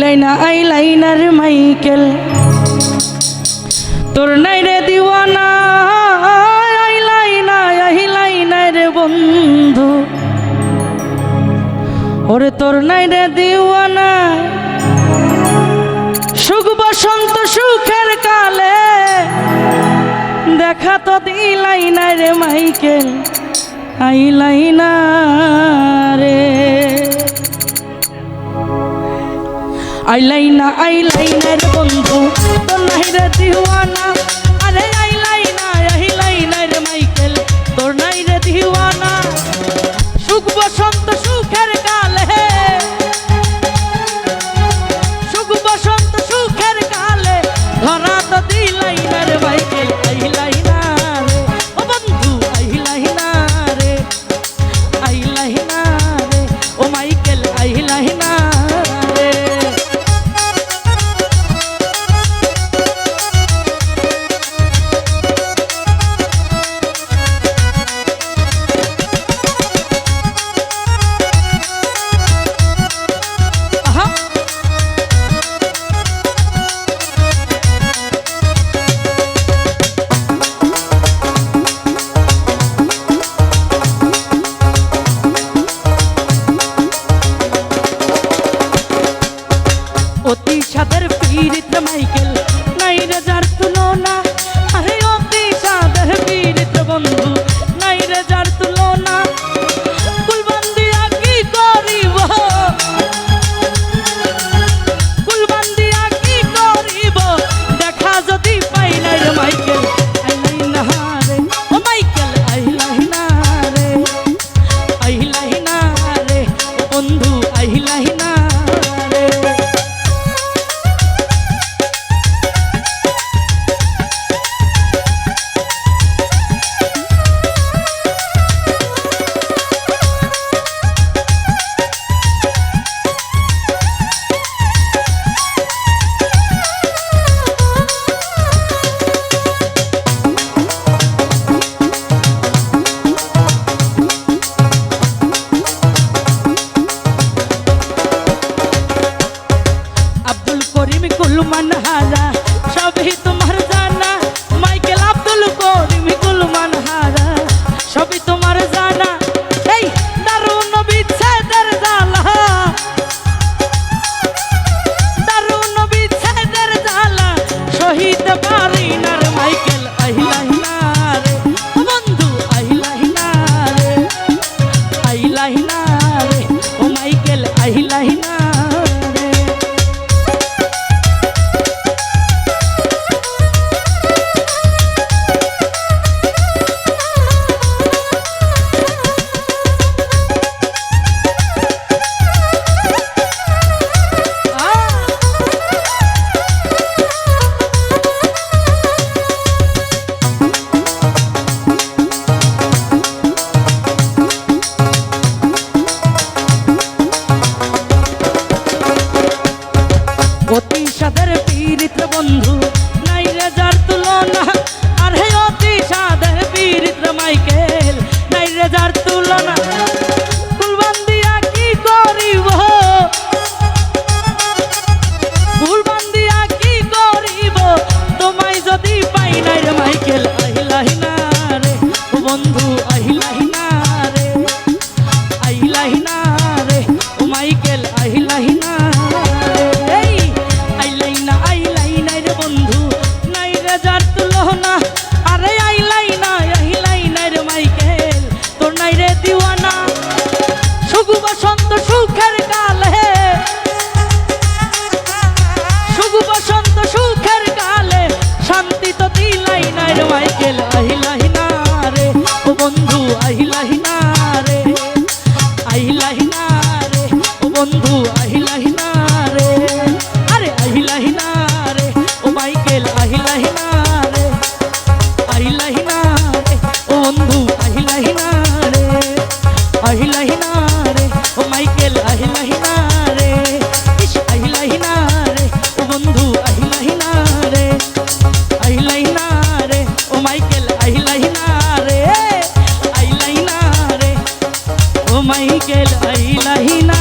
Eyeliner Michael তোর নাই রে দিওয়ানা আইলাইনার বন্ধু ওরে তোর নাই রে দিওয়ানা সুখ বসন্ত সুখের কালে দেখা তো দিলাইনা রে মাইকেল আইলাইনা রে আইলাইনার বন্ধু তোর নাই রে দিওয়ানা আরে আইলাইনার মাইকেল তোর নাই রে দিওয়ানা সুখ বসন্ত সুখের কালে সুখ বসন্ত সুখের কালে ধরা তো দিলাইনা রে মাইকেল আইলাইনা রে ও বন্ধু আইলাইনা রে ও মাইকেল আইলাইনা অতি সাদের পীড়িত মাইকেল নাই রে যার তুলনা আরে অতি সাদের পীড়িত বন্ধু নাই রে যার তুলনা কুলবন্দিয়া কি করিব কুলবন্দিয়া কি করিব দেখা যদি পাই না রে মাইকেল আইলাইনা রে ও মাইকেল আইলাইনা রে ও বন্ধু আইলাইনা কুলমান হারা সবই তোমার জানা মাইকেল আব্দুল করিম কুলমান হারা সবই তোমার জানা এই দারুণ বিচ্ছেদের জ্বালা দারুণ বিচ্ছেদের জ্বালা সহিতে পারি না রে মাইকেল আইলাইনা রে ও বন্ধু আইলাইনা রে ও মাইকেল আইলাইনা অতি সাদের পীড়িত বন্ধু নাই রে যার তুলনা আর হে অতি সাদের পীড়িত মাইকেল নাই রে যার তুলনা কুলবন্দিয়া কি করিব কুলবন্দিয়া কি করিব তোমায় যদি পাই নাই রে মাইকেল আইলাইনা রে ও বন্ধু আইলাইনা রে ও মাইকেল আইলাইনা মাইকেল আইলাইনা রে ও বন্ধু আইলাইনা রে ও বন্ধু আইলাইনা রে আরে আইলাইনা রে ও মাইকেল আইলাইনা রে ও বন্ধু আইলাইনা রে ও মাইকেল আইলাইনা রে আইলাইনা রে ও বন্ধু আইলাইনা রে ও মাইকেল আইলাইনা রে ও মাইকেল আইলাইনা।